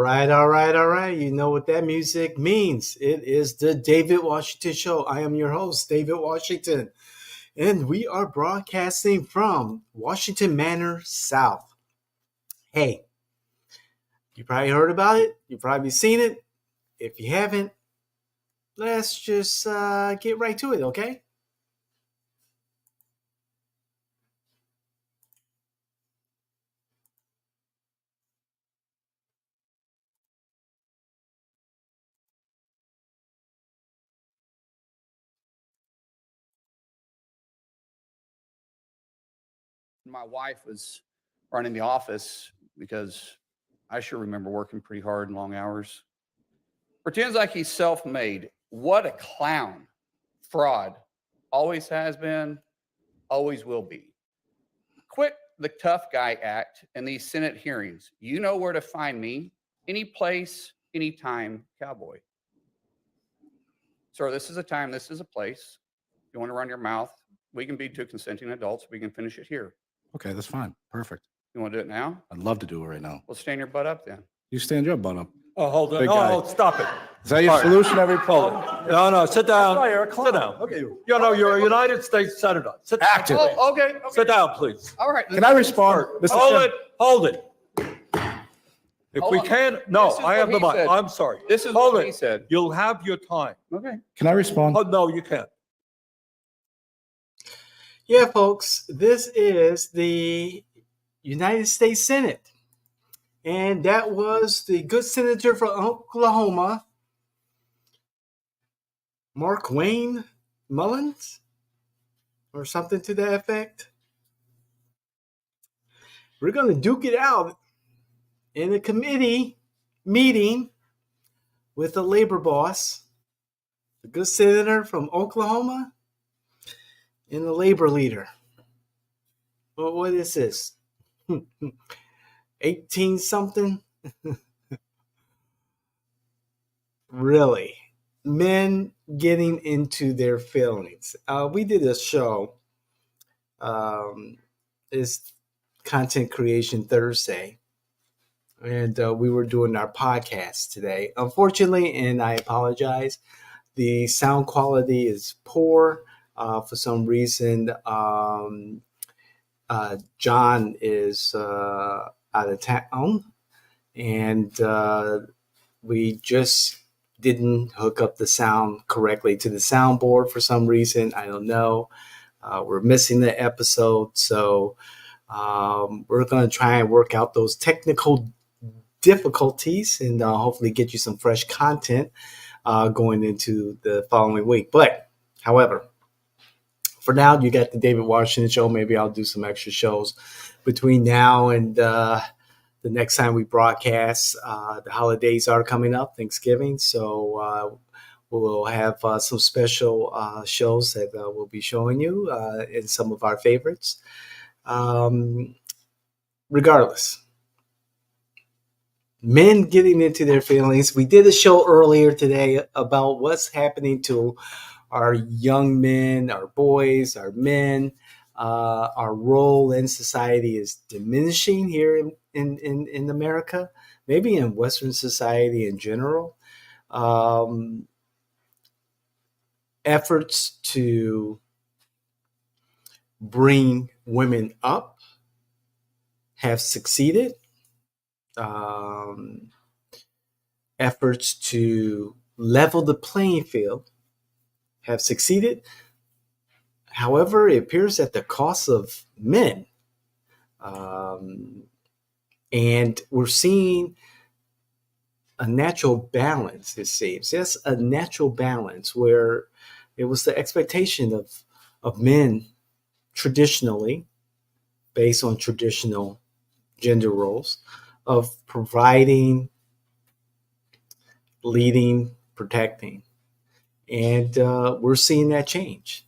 All right. You know what that music means. It is the David Washington Show. I am your host, David Washington, and we are broadcasting from Washington Manor South. Hey, you probably heard about it. You've probably seen it. If you haven't, let's just get right to it, okay? My wife was running the office because I sure remember working pretty hard and long hours. Pretends like he's self-made. What a clown. Fraud. Always has been, always will be. Quit the tough guy act in these Senate hearings. You know where to find me. Any place, anytime, cowboy. Sir, this is a time, this is a place. If you want to run your mouth, we can be two consenting adults. We can finish it here. Okay, that's fine. Perfect. You want to do it now? I'd love to do it right now. Well, stand your butt up then. You stand your butt up. Oh, hold on. Big guy. Oh, stop it. Is that your solution every Hold it. No, sit down. Sit down. Okay. You know, you're a United States Senator. Sit down. Active. Oh, okay. Sit down, please. All right. Can I respond? Mr. Chairman? Hold it. If Hold we on. can, no, This is I have what the he mic. said. I'm sorry. This is Hold what it. he said. You'll have your time. Okay. Can I respond? Oh, no, you can't. Yeah, folks, this is the United States Senate. And that was the good senator from Oklahoma, Mark Wayne Mullins, or something to that effect. We're going to duke it out in a committee meeting with the labor boss, the good senator from Oklahoma, and the labor leader. Well, what is this? 18 something? Really? Men getting into their feelings. We did a show. It's Content Creation Thursday. And we were doing our podcast today. Unfortunately, and I apologize, the sound quality is poor. For some reason, John is out of town, and we just didn't hook up the sound correctly to the soundboard for some reason. I don't know. We're missing the episode, so we're going to try and work out those technical difficulties and hopefully get you some fresh content going into the following week. But, however, for now, you got the David Washington Show. Maybe I'll do some extra shows between now and the next time we broadcast. The holidays are coming up, Thanksgiving. So we'll have some special shows that we'll be showing you in some of our favorites. Regardless, men getting into their feelings. We did a show earlier today about what's happening to our young men, our boys, our men. Our role in society is diminishing here in America, maybe in Western society in general. Efforts to bring women up have succeeded. Efforts to level the playing field have succeeded. However, it appears at the cost of men. And we're seeing a natural balance, it seems. Yes, a natural balance where it was the expectation of men traditionally, based on traditional gender roles, of providing, leading, protecting. And we're seeing that change.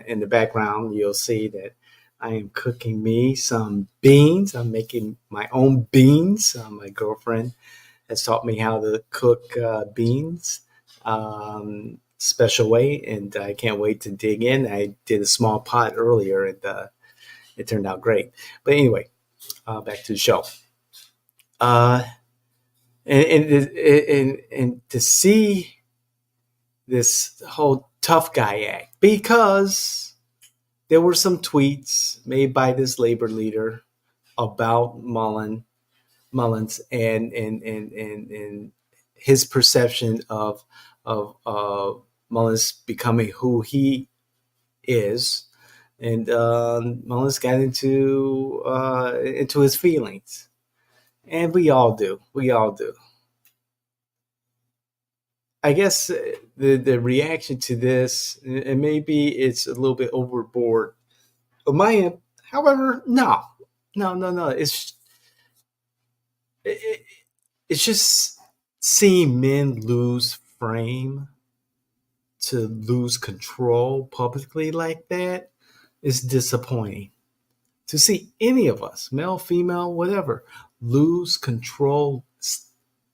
In the background, you'll see that I am cooking me some beans. I'm making my own beans. My girlfriend has taught me how to cook beans special way, and I can't wait to dig in. I did a small pot earlier, and it turned out great. But anyway, back to the show. And to see this whole tough guy act, because there were some tweets made by this labor leader about Mullins and his perception of Mullins becoming who he is, and Mullins got into his feelings, and we all do. We all do. I guess the reaction to this, and maybe it's a little bit overboard on my end. However, no. It, it's just seeing men lose frame, to lose control publicly like that, is disappointing. To see any of us, male, female, whatever, lose control,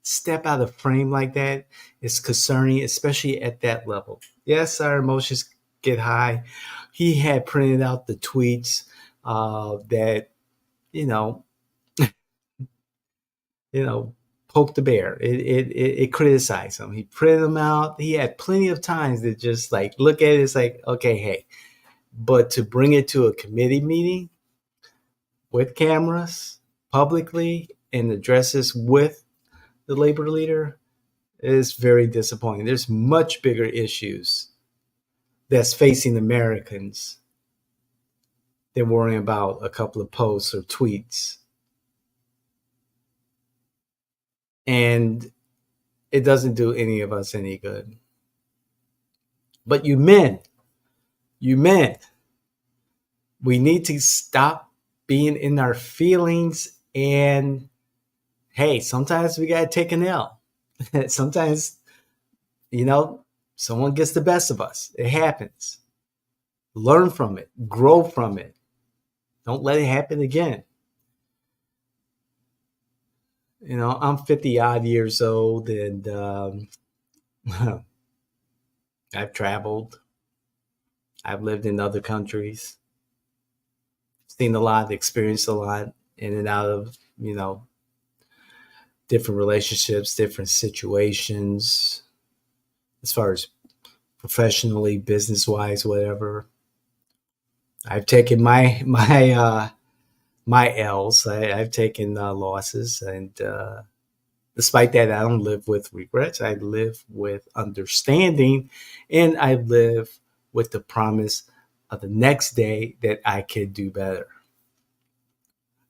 step out of frame like that is concerning, especially at that level. Yes, our emotions get high. He had printed out the tweets that, you know, you know, poke the bear. It criticized him. He printed them out. He had plenty of times to just like look at it. It's like, okay, hey, but to bring it to a committee meeting with cameras publicly and address this with the labor leader is very disappointing. There's much bigger issues that's facing Americans than worrying about a couple of posts or tweets. And it doesn't do any of us any good. But you men, we need to stop being in our feelings. And hey, sometimes we got to take an L. Sometimes, someone gets the best of us. It happens. Learn from it, grow from it. Don't let it happen again. I'm 50 odd years old, and I've traveled. I've lived in other countries, seen a lot, experienced a lot, in and out of, different relationships, different situations, as far as professionally, business wise, whatever. I've taken my L's. I've taken losses, and despite that, I don't live with regrets. I live with understanding, and I live with the promise of the next day that I can do better.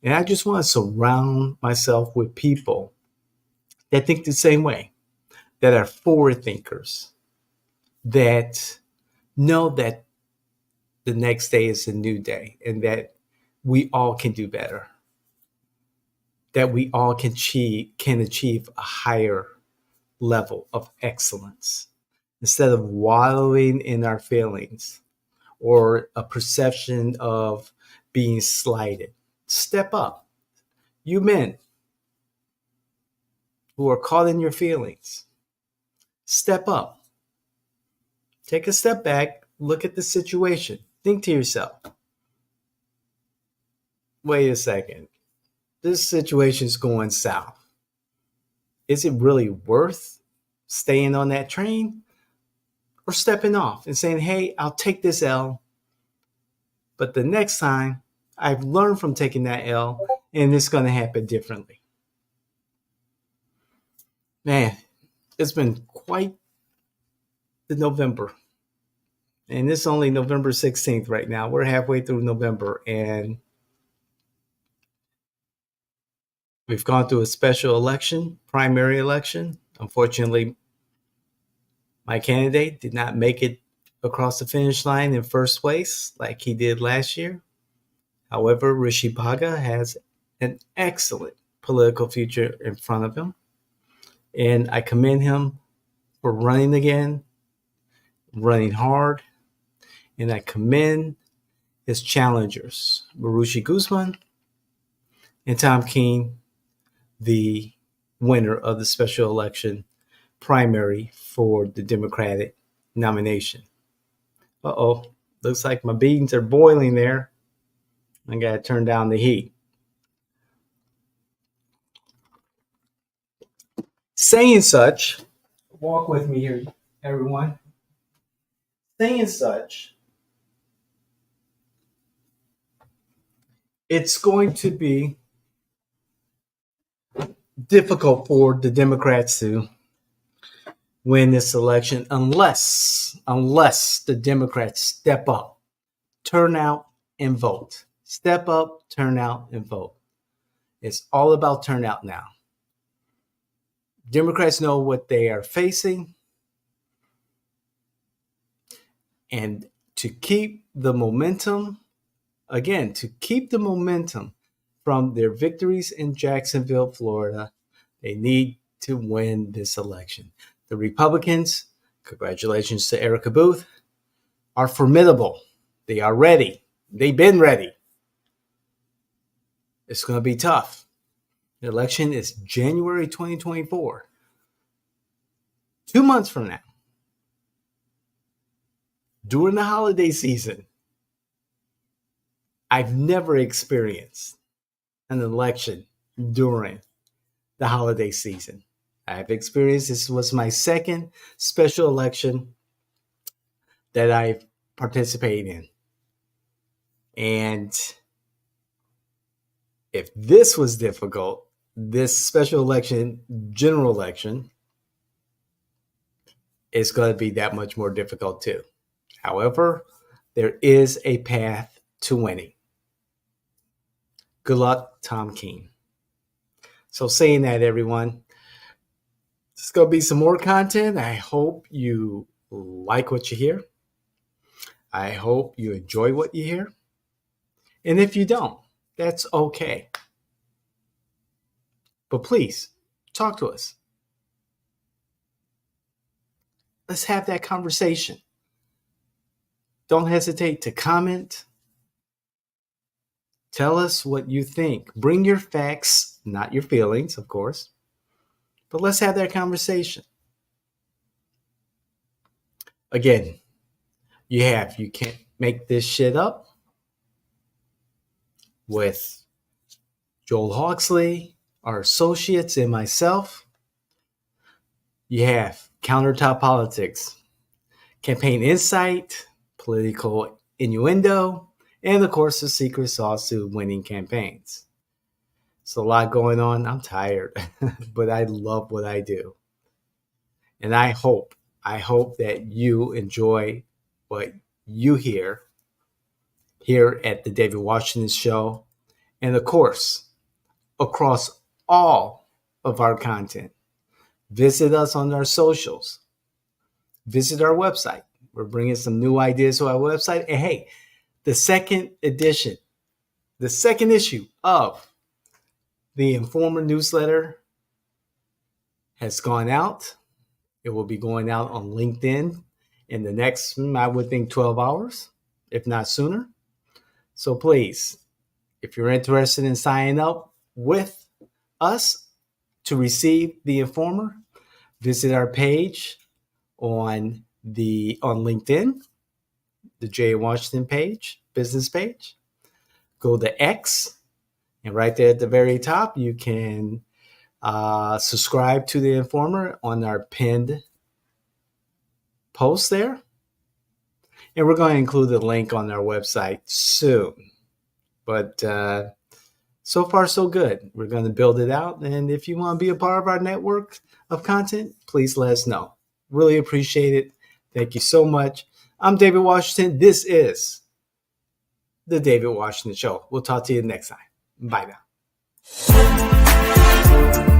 And I just want to surround myself with people that think the same way, that are forward thinkers, that know that the next day is a new day, and that we all can do better, that we all can achieve a higher level of excellence instead of wallowing in our feelings or a perception of being slighted. Step up. You men who are caught in your feelings, step up. Take a step back, look at the situation. Think to yourself, wait a second, this situation's going south. Is it really worth staying on that train or stepping off and saying, hey, I'll take this L, but the next time I've learned from taking that L, and it's going to happen differently? Man, it's been quite the November. And it's only November 16th right now. We're halfway through November, and we've gone through a special election, primary election. Unfortunately, my candidate did not make it across the finish line in first place like he did last year. However, Rishi Paga has an excellent political future in front of him, and I commend him for running again, running hard, and I commend his challengers, Marushi Guzman and Tom Keene, the winner of the special election primary for the Democratic nomination. Uh-oh, looks like my beans are boiling there. I got to turn down the heat. Saying such, walk with me here, everyone. Saying such, it's going to be difficult for the Democrats to win this election unless the Democrats step up, turn out, and vote. Step up, turn out, and vote. It's all about turnout now. Democrats know what they are facing. And to keep the momentum, again, to keep the momentum from their victories in Jacksonville, Florida, they need to win this election. The Republicans, congratulations to Erica Booth, are formidable. They are ready. They've been ready. It's going to be tough. The election is January 2024. 2 months from now. During the holiday season. I've never experienced an election during the holiday season. I've experienced, this was my second special election that I've participated in. And if this was difficult, this special election, general election, is going to be that much more difficult too. However, there is a path to winning. Good luck, Tom Keene. So saying that, everyone, there's going to be some more content. I hope you like what you hear. I hope you enjoy what you hear. And if you don't, that's okay. But please, talk to us. Let's have that conversation. Don't hesitate to comment. Tell us what you think. Bring your facts, not your feelings, of course. But let's have that conversation. Again, you can't make this shit up with Joel Hawksley, our associates, and myself. You have Countertop Politics, Campaign Insight, Political Innuendo, and of course, the secret sauce to winning campaigns. It's a lot going on. I'm tired, but I love what I do. And I hope that you enjoy what you hear here at the David Washington Show. And of course, across all of our content. Visit us on our socials. Visit our website. We're bringing some new ideas to our website. And hey, the second issue of the Informer newsletter has gone out. It will be going out on LinkedIn in the next, I would think, 12 hours, if not sooner. So please, if you're interested in signing up with us to receive the Informer, visit our page on LinkedIn, the J. Washington page, business page. Go to X, and right there at the very top, you can subscribe to the Informer on our pinned post there. And we're going to include the link on our website soon. But so far, so good. We're going to build it out. And if you want to be a part of our network of content, please let us know. Really appreciate it. Thank you so much. I'm David Washington. This is the David Washington Show. We'll talk to you next time. Bye now.